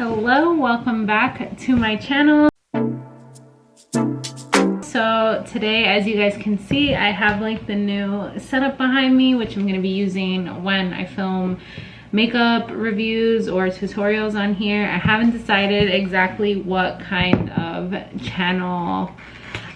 Hello, welcome back to my channel. So today, as you guys can see, I have like the new setup behind me, which I'm going to be using when I film makeup reviews or tutorials on here. I haven't decided exactly what kind of channel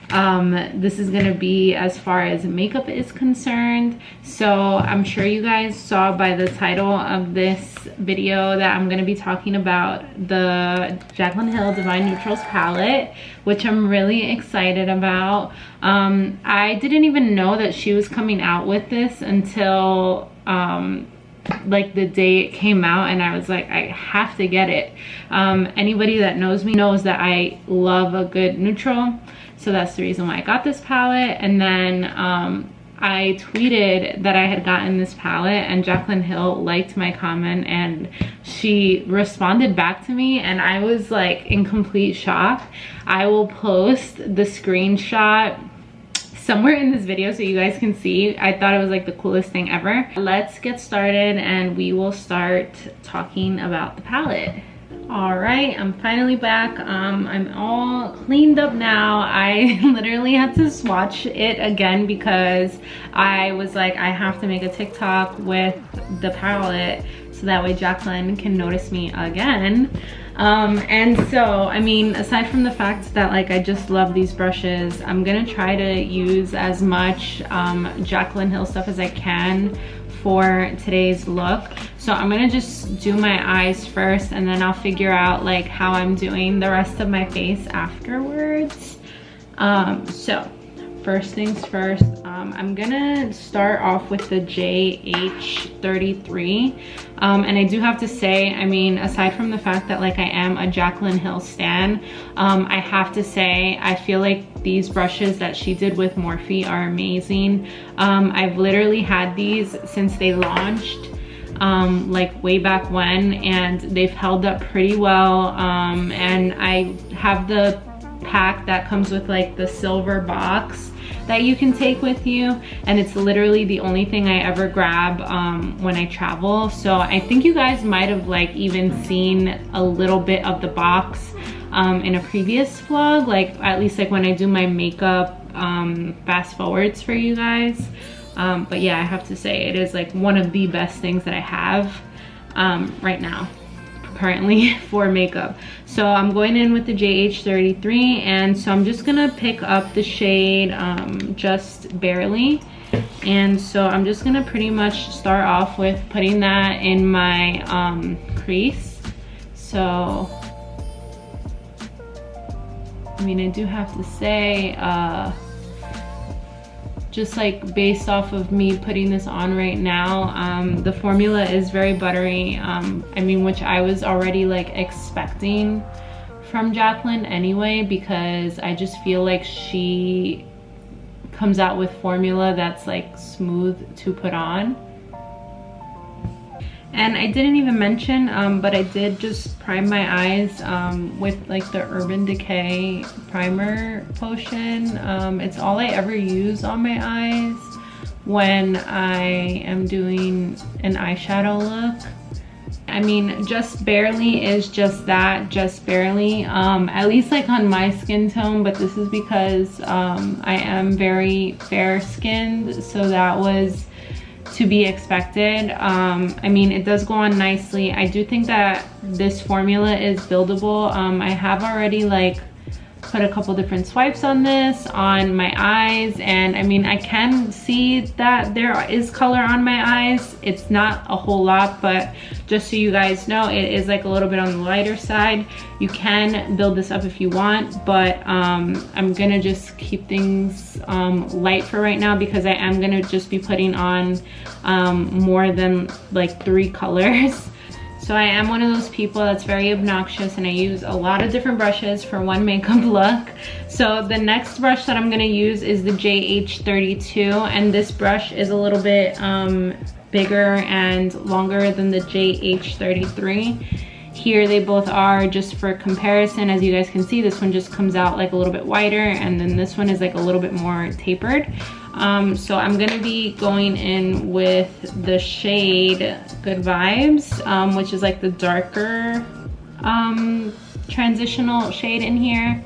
this is gonna be as far as makeup is concerned. So I'm sure you guys saw by the title of this video that I'm gonna be talking about the Jaclyn Hill Divine Neutrals palette, which I'm really excited about. I didn't even know that she was coming out with this until like the day it came out, and I was like, I have to get it. Anybody that knows me knows that I love a good neutral, so that's the reason why I got this palette. And then I tweeted that I had gotten this palette, and Jaclyn Hill liked my comment and she responded back to me, and I was like in complete shock. I will post the screenshot somewhere in this video so you guys can see. I thought it was like the coolest thing ever. Let's get started and we will start talking about the palette. All right, I'm finally back. I'm all cleaned up now. I literally had to swatch it again because I was like, I have to make a TikTok with the palette so that way Jaclyn can notice me again. And so, I mean, aside from the fact that like I just love these brushes, I'm gonna try to use as much Jaclyn Hill stuff as I can for today's look. So I'm gonna just do my eyes first, and then I'll figure out like how I'm doing the rest of my face afterwards. So first things first, I'm gonna start off with the JH33. And I do have to say, I mean, aside from the fact that like I am a Jaclyn Hill stan, I have to say I feel like these brushes that she did with Morphe are amazing. I've literally had these since they launched, like way back when, and they've held up pretty well. And I have the pack that comes with like the silver box that you can take with you, and it's literally the only thing I ever grab when I travel. So I think you guys might have like even seen a little bit of the box in a previous vlog, like at least like when I do my makeup fast forwards for you guys. But yeah, I have to say it is like one of the best things that I have right now currently for makeup. So I'm going in with the JH33, and so I'm just gonna pick up the shade Just Barely. And so I'm just gonna pretty much start off with putting that in my crease. So I mean, I do have to say, just like based off of me putting this on right now, the formula is very buttery. I mean, which I was already like expecting from Jaclyn anyway, because I just feel like she comes out with formula that's like smooth to put on. And I didn't even mention, but I did just prime my eyes with like the Urban Decay primer potion. It's all I ever use on my eyes when I am doing an eyeshadow look. I mean, Just Barely is just that, just barely, at least like on my skin tone, but this is because I am very fair skinned, so that was to be expected. I mean, it does go on nicely. I do think that this formula is buildable. I have already like put a couple different swipes on this on my eyes, and I mean, I can see that there is color on my eyes. It's not a whole lot, but just so you guys know, it is like a little bit on the lighter side. You can build this up if you want, but I'm gonna just keep things light for right now, because I am gonna just be putting on more than like 3 colors. So I am one of those people that's very obnoxious, and I use a lot of different brushes for one makeup look. So the next brush that I'm gonna use is the JH32, and this brush is a little bit bigger and longer than the JH33. Here they both are, just for comparison. As you guys can see, this one just comes out like a little bit wider, and then this one is like a little bit more tapered. So I'm gonna be going in with the shade Good Vibes, which is like the darker transitional shade in here.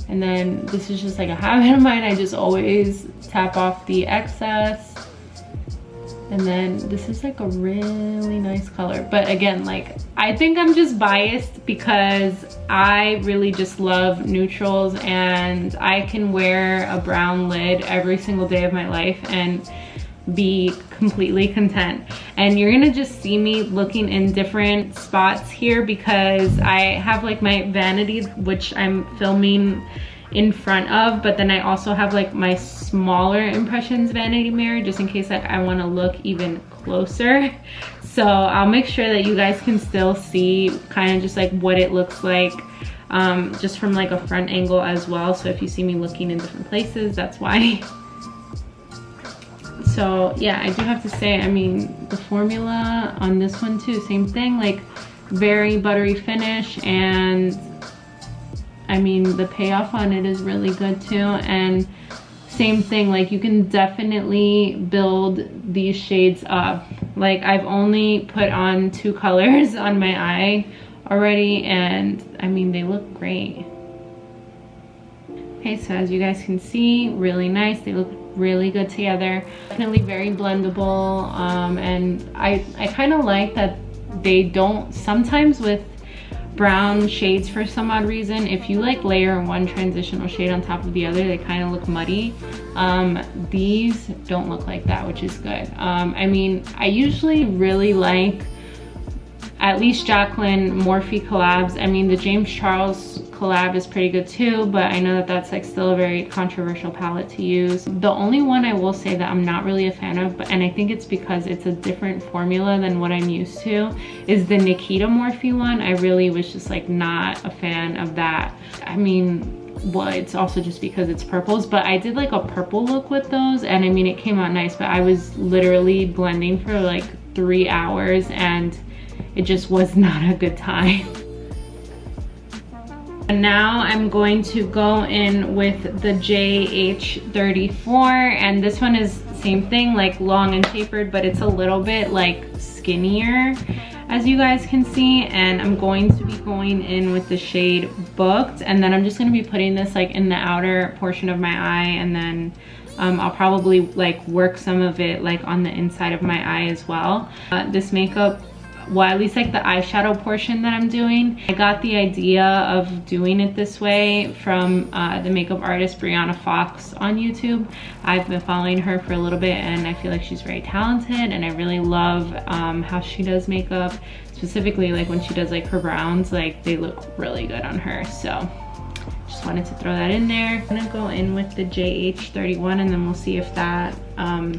And then this is just like a habit of mine. I just always tap off the excess. And then this is like a really nice color. But again, like, I think I'm just biased because I really just love neutrals, and I can wear a brown lid every single day of my life and be completely content. And you're gonna just see me looking in different spots here because I have like my vanity, which I'm filming in front of, but then I also have like my smaller impressions vanity mirror just in case like I want to look even closer. So I'll make sure that you guys can still see kind of just like what it looks like just from like a front angle as well. So if you see me looking in different places, that's why. So yeah, I do have to say, I mean, the formula on this one too, same thing, like very buttery finish, and I mean, the payoff on it is really good too. And same thing, like you can definitely build these shades up. Like I've only put on 2 colors on my eye already, and I mean, they look great. Okay, so as you guys can see, really nice. They look really good together. Definitely very blendable. And I kind of like that they don't, sometimes with brown shades, for some odd reason, if you like layer one transitional shade on top of the other, they kind of look muddy. These don't look like that, which is good. I mean, I usually really like at least Jaclyn Morphe collabs. I mean, the James Charles collab is pretty good too, but I know that that's like still a very controversial palette to use. The only one I will say that I'm not really a fan of, and I think it's because it's a different formula than what I'm used to, is the Nikita Morphe one. I really was just like not a fan of that. I mean, well, it's also just because it's purples, but I did like a purple look with those, and I mean, it came out nice, but I was literally blending for like 3 hours and it just was not a good time. And now I'm going to go in with the JH34, and this one is same thing, like long and tapered, but it's a little bit like skinnier, as you guys can see. And I'm going to be going in with the shade Booked, and then I'm just going to be putting this like in the outer portion of my eye, and then I'll probably like work some of it like on the inside of my eye as well. This makeup, well, at least like the eyeshadow portion that I'm doing, I got the idea of doing it this way from the makeup artist Brianna Fox on YouTube. I've been following her for a little bit, and I feel like she's very talented, and I really love how she does makeup, specifically like when she does like her browns, like they look really good on her. So just wanted to throw that in there. I'm gonna go in with the JH31, and then we'll see if that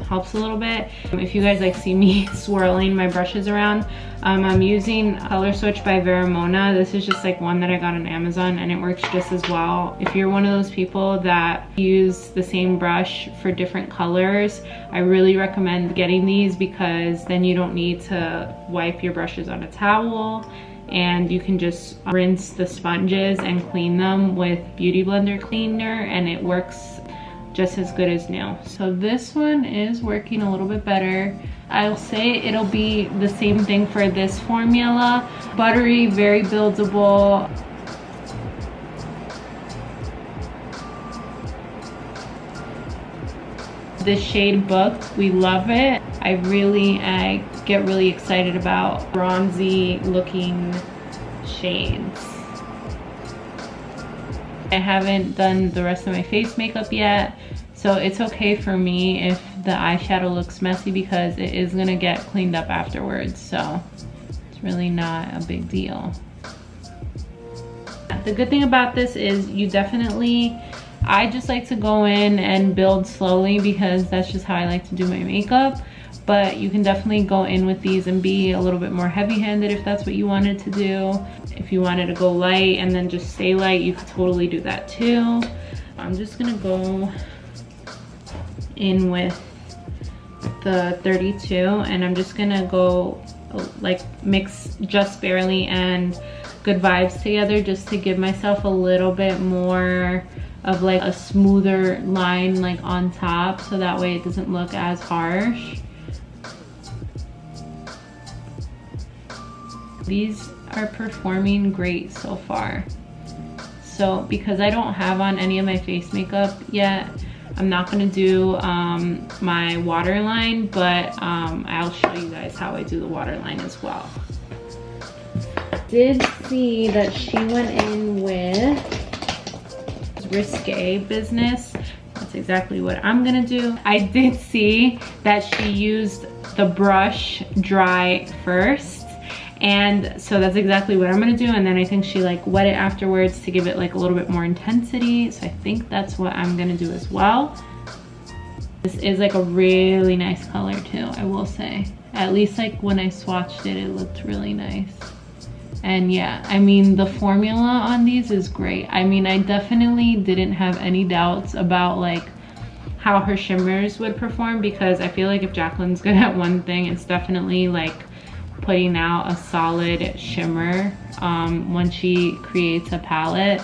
helps a little bit. If you guys like see me swirling my brushes around, I'm using Color Switch by Veramona. This is just like one that I got on Amazon, and it works just as well. If you're one of those people that use the same brush for different colors, I really recommend getting these, because then you don't need to wipe your brushes on a towel, and you can just rinse the sponges and clean them with Beauty Blender cleaner, and it works just as good as new. So this one is working a little bit better. I'll say it'll be the same thing for this formula. Buttery, very buildable. This shade Booked, we love it. I get really excited about bronzy looking shades. I haven't done the rest of my face makeup yet, so it's okay for me if the eyeshadow looks messy, because it is gonna get cleaned up afterwards, so it's really not a big deal. The good thing about this is I just like to go in and build slowly, because that's just how I like to do my makeup. But you can definitely go in with these and be a little bit more heavy-handed if that's what you wanted to do. If you wanted to go light and then just stay light, you could totally do that too. I'm just gonna go in with the 32, and I'm just gonna go like mix Just Barely and Good Vibes together, just to give myself a little bit more of like a smoother line like on top, so that way it doesn't look as harsh. These are performing great so far. So because I don't have on any of my face makeup yet, I'm not gonna do my waterline, but I'll show you guys how I do the waterline as well. Did see that she went in with Risque Business. That's exactly what I'm gonna do. I did see that she used the brush dry first, and so that's exactly what I'm gonna do. And then I think she like wet it afterwards to give it like a little bit more intensity. So I think that's what I'm gonna do as well. This is like a really nice color too, I will say. At least like when I swatched it, it looked really nice. And yeah, I mean, the formula on these is great. I mean, I definitely didn't have any doubts about like how her shimmers would perform, because I feel like if Jaclyn's good at one thing, it's definitely like putting out a solid shimmer when she creates a palette.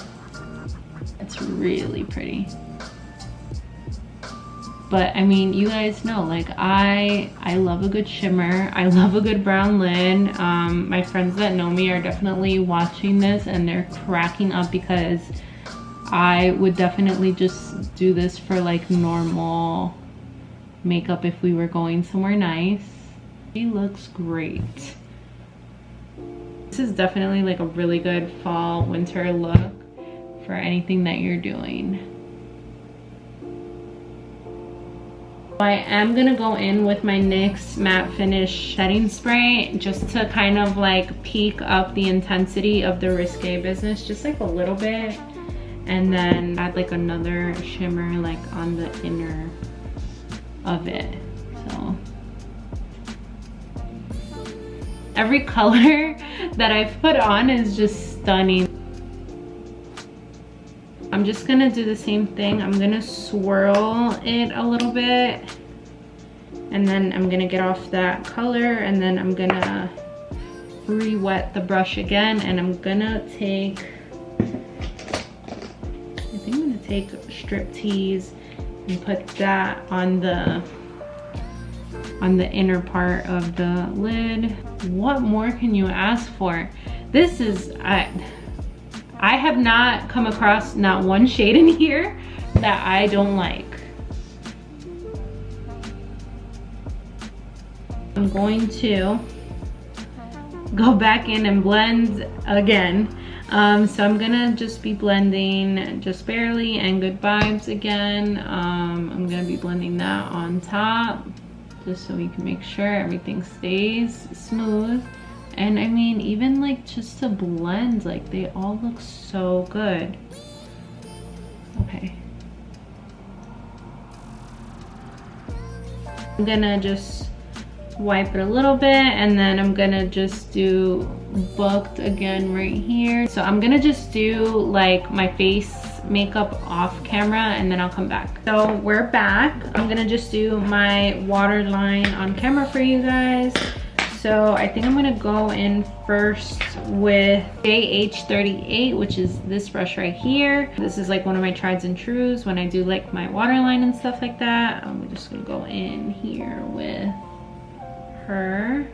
It's really pretty. But I mean, you guys know, like I love a good shimmer. I love a good brown lid. My friends that know me are definitely watching this and they're cracking up, because I would definitely just do this for like normal makeup if we were going somewhere nice. She looks great. This is definitely like a really good fall winter look for anything that you're doing. I am gonna go in with my NYX Matte Finish Setting Spray just to kind of like peak up the intensity of the Risque Business, just like a little bit. And then add like another shimmer like on the inner of it. So every color that I've put on is just stunning. I'm just gonna do the same thing. I'm gonna swirl it a little bit, and then I'm gonna get off that color, and then I'm gonna re-wet the brush again, and I'm gonna take, I think I'm gonna take Striptease and put that on the inner part of the lid. What more can you ask for? This is, I have not come across not one shade in here that I don't like. I'm going to go back in and blend again. So I'm gonna just be blending Just Barely and Good Vibes again. I'm gonna be blending that on top, just so we can make sure everything stays smooth. And I mean, even like just to blend, like they all look so good. Okay. I'm gonna just wipe it a little bit, and then I'm gonna just do Booked again right here. So I'm gonna just do like my face makeup off camera, and then I'll come back. So we're back. I'm gonna just do my waterline on camera for you guys. So I think I'm gonna go in first with JH38, which is this brush right here. This is like one of my trieds and trues when I do like my waterline and stuff like that. I'm just gonna go in here with her.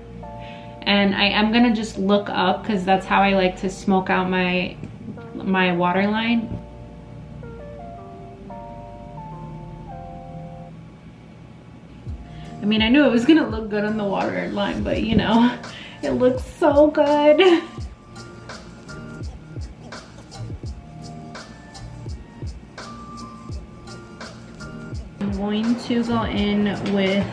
And I am gonna just look up, because that's how I like to smoke out my waterline. I mean, I knew it was gonna look good on the waterline, but you know, it looks so good. I'm going to go in with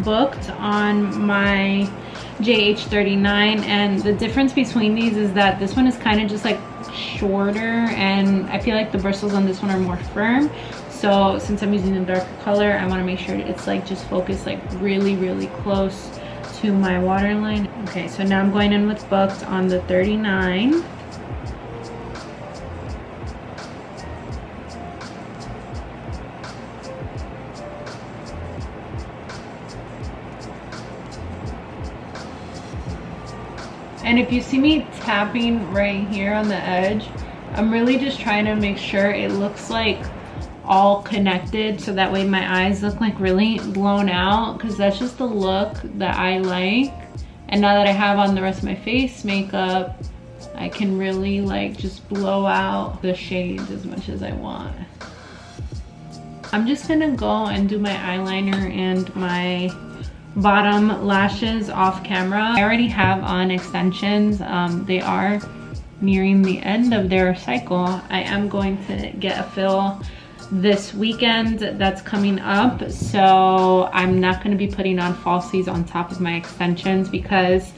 Booked on my JH39, and the difference between these is that this one is kind of just like shorter, and I feel like the bristles on this one are more firm. So since I'm using a darker color, I want to make sure it's like just focused like really, really close to my waterline. Okay, so now I'm going in with Booked on the 39. And if you see me tapping right here on the edge, I'm really just trying to make sure it looks like all connected, so that way my eyes look like really blown out, because that's just the look that I like. And now that I have on the rest of my face makeup, I can really like just blow out the shades as much as I want. I'm just gonna go and do my eyeliner and my bottom lashes off camera. I already have on extensions. They are nearing the end of their cycle. I am going to get a fill this weekend that's coming up, so I'm not going to be putting on falsies on top of my extensions because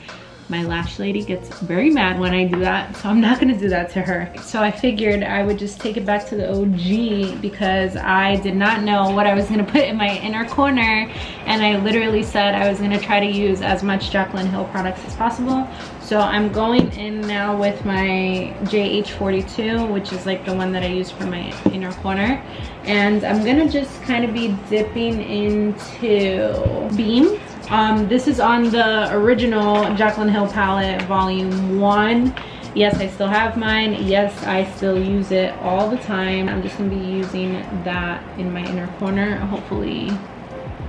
my lash lady gets very mad when I do that, so I'm not going to do that to her. So I figured I would just take it back to the OG because I did not know what I was going to put in my inner corner, and I literally said I was going to try to use as much Jaclyn Hill products as possible. So I'm going in now with my JH42, which is like the one that I use for my inner corner, and I'm going to just kind of be dipping into Beam. This is on the original Jaclyn Hill palette, volume 1. Yes, I still have mine. Yes, I still use it all the time. I'm just gonna be using that in my inner corner. Hopefully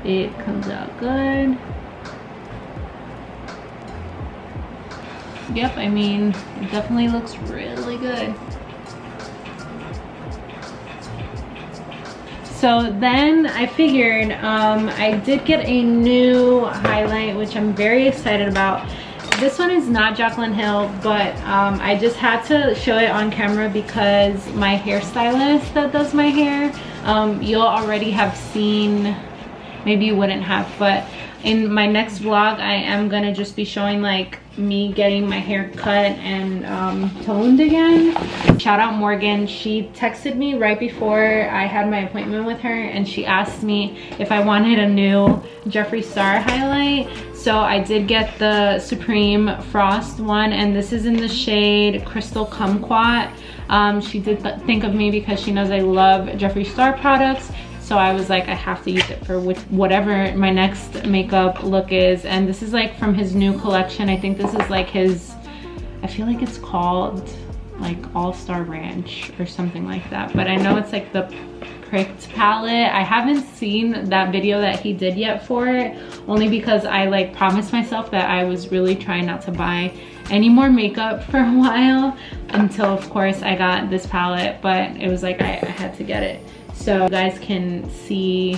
it comes out good. Yep, I mean, it definitely looks really good. So then I figured I did get a new highlight, which I'm very excited about. This one is not Jaclyn Hill, but I just had to show it on camera because my hairstylist that does my hair, you'll already have seen, maybe you wouldn't have, but in my next vlog I am gonna just be showing like me getting my hair cut and toned again. Shout out Morgan. She texted me right before I had my appointment with her, and she asked me if I wanted a new Jeffree Star highlight. So I did get the Supreme Frost one, and this is in the shade Crystal Kumquat. She did think of me because she knows I love Jeffree Star products. So I was like, I have to use it for whatever my next makeup look is. And this is like from his new collection. I think this is like his, I feel like it's called like All-Star Ranch or something like that. But I know it's like the Pricked palette. I haven't seen that video that he did yet for it, only because I like promised myself that I was really trying not to buy any more makeup for a while until of course I got this palette. But it was like I had to get it. So you guys can see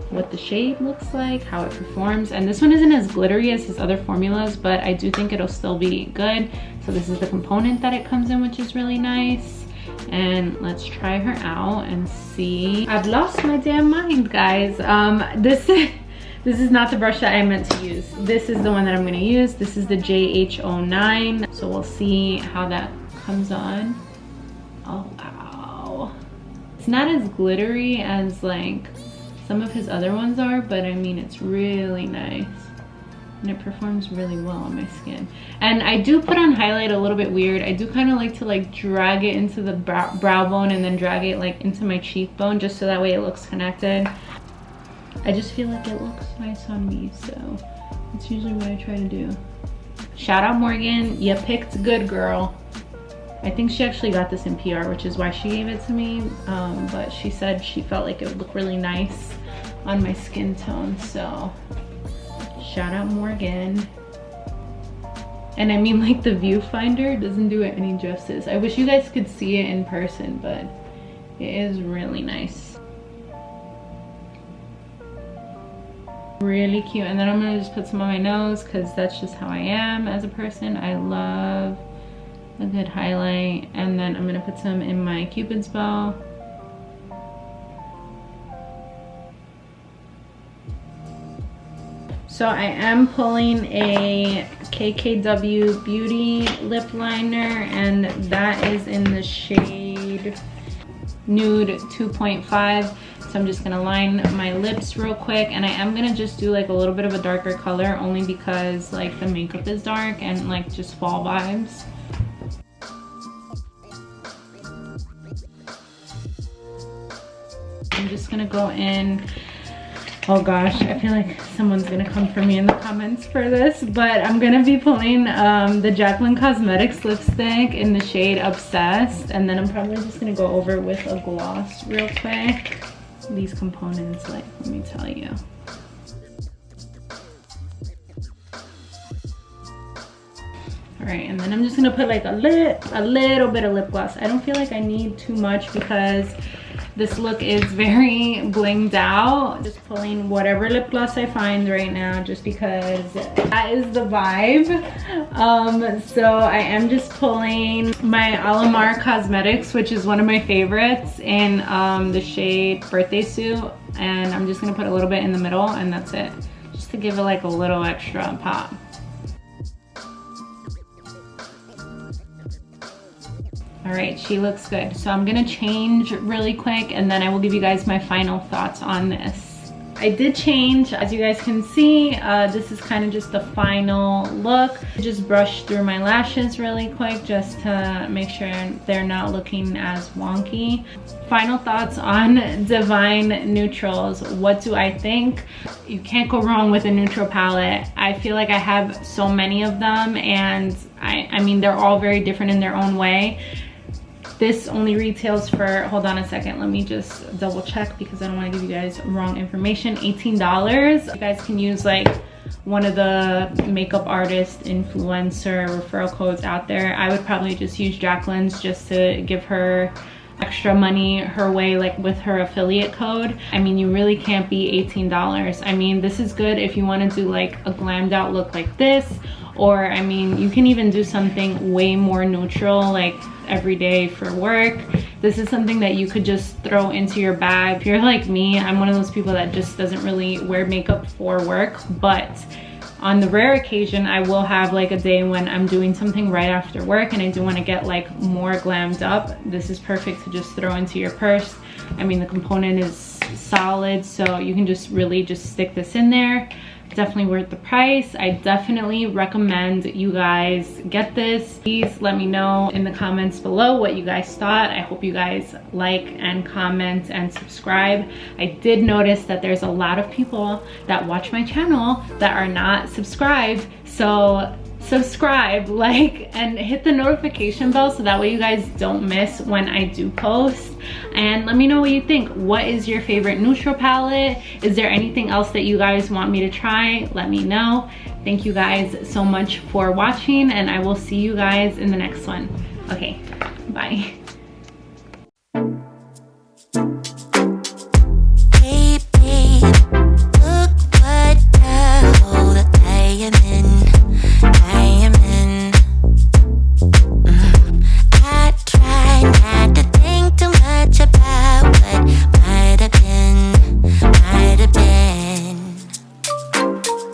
what the shade looks like, how it performs. And this one isn't as glittery as his other formulas, but I do think it'll still be good. So this is the component that it comes in, which is really nice. And let's try her out and see. I've lost my damn mind, guys. This is not the brush that I meant to use. This is the one that I'm gonna use. This is the JH09. So we'll see how that comes on. Oh, wow. It's not as glittery as like some of his other ones are, but I mean, it's really nice. And it performs really well on my skin. And I do put on highlight a little bit weird. I do kind of like to like drag it into the brow bone and then drag it like into my cheekbone, just so that way it looks connected. I just feel like it looks nice on me, so that's usually what I try to do. Shout out Morgan, you picked good, girl. I think she actually got this in PR, which is why she gave it to me. But she said she felt like it would look really nice on my skin tone, so shout out Morgan. And I mean, like, the viewfinder doesn't do it any justice. I wish you guys could see it in person, but it is really nice. Really cute. And then I'm gonna just put some on my nose because that's just how I am as a person. I love a good highlight. And then I'm gonna put some in my Cupid's bow. So I am pulling a KKW Beauty lip liner, and that is in the shade Nude 2.5. So I'm just gonna line my lips real quick, and I am gonna just do like a little bit of a darker color, only because like the makeup is dark and like just fall vibes. I'm just gonna go in. Oh gosh, I feel like someone's gonna come for me in the comments for this, but I'm gonna be pulling the Jaclyn Cosmetics lipstick in the shade Obsessed, and then I'm probably just gonna go over with a gloss real quick. These components, like, let me tell you. All right, and then I'm just gonna put like a little bit of lip gloss. I don't feel like I need too much because this look is very blinged out. Just pulling whatever lip gloss I find right now just because that is the vibe. So I am just pulling my Alamar Cosmetics, which is one of my favorites, in the shade Birthday Suit. And I'm just gonna put a little bit in the middle and that's it. Just to give it like a little extra pop. All right, she looks good. So I'm gonna change really quick and then I will give you guys my final thoughts on this. I did change, as you guys can see. This is kind of just the final look. Just brushed through my lashes really quick just to make sure they're not looking as wonky. Final thoughts on Divine Neutrals. What do I think? You can't go wrong with a neutral palette. I feel like I have so many of them and I mean, they're all very different in their own way. This only retails for, hold on a second, let me just double check because I don't want to give you guys wrong information. $18. You guys can use like one of the makeup artist influencer referral codes out there. I would probably just use Jaclyn's just to give her extra money her way, like with her affiliate code. I mean, you really can't beat $18. I mean, this is good if you want to do like a glammed out look like this, or I mean, you can even do something way more neutral, like every day for work. This is something that you could just throw into your bag. If you're like me, I'm one of those people that just doesn't really wear makeup for work, but on the rare occasion, I will have like a day when I'm doing something right after work and I do want to get like more glammed up. This is perfect to just throw into your purse. I mean, the component is solid, so you can just really just stick this in there. Definitely worth the price. I definitely recommend you guys get this. Please let me know in the comments below what you guys thought. I hope you guys like and comment and subscribe. I did notice that there's a lot of people that watch my channel that are not subscribed, so subscribe, like, and hit the notification bell so that way you guys don't miss when I do post. And let me know what you think. What is your favorite neutral palette? Is there anything else that you guys want me to try? Let me know. Thank you guys so much for watching and I will see you guys in the next one. Okay, bye.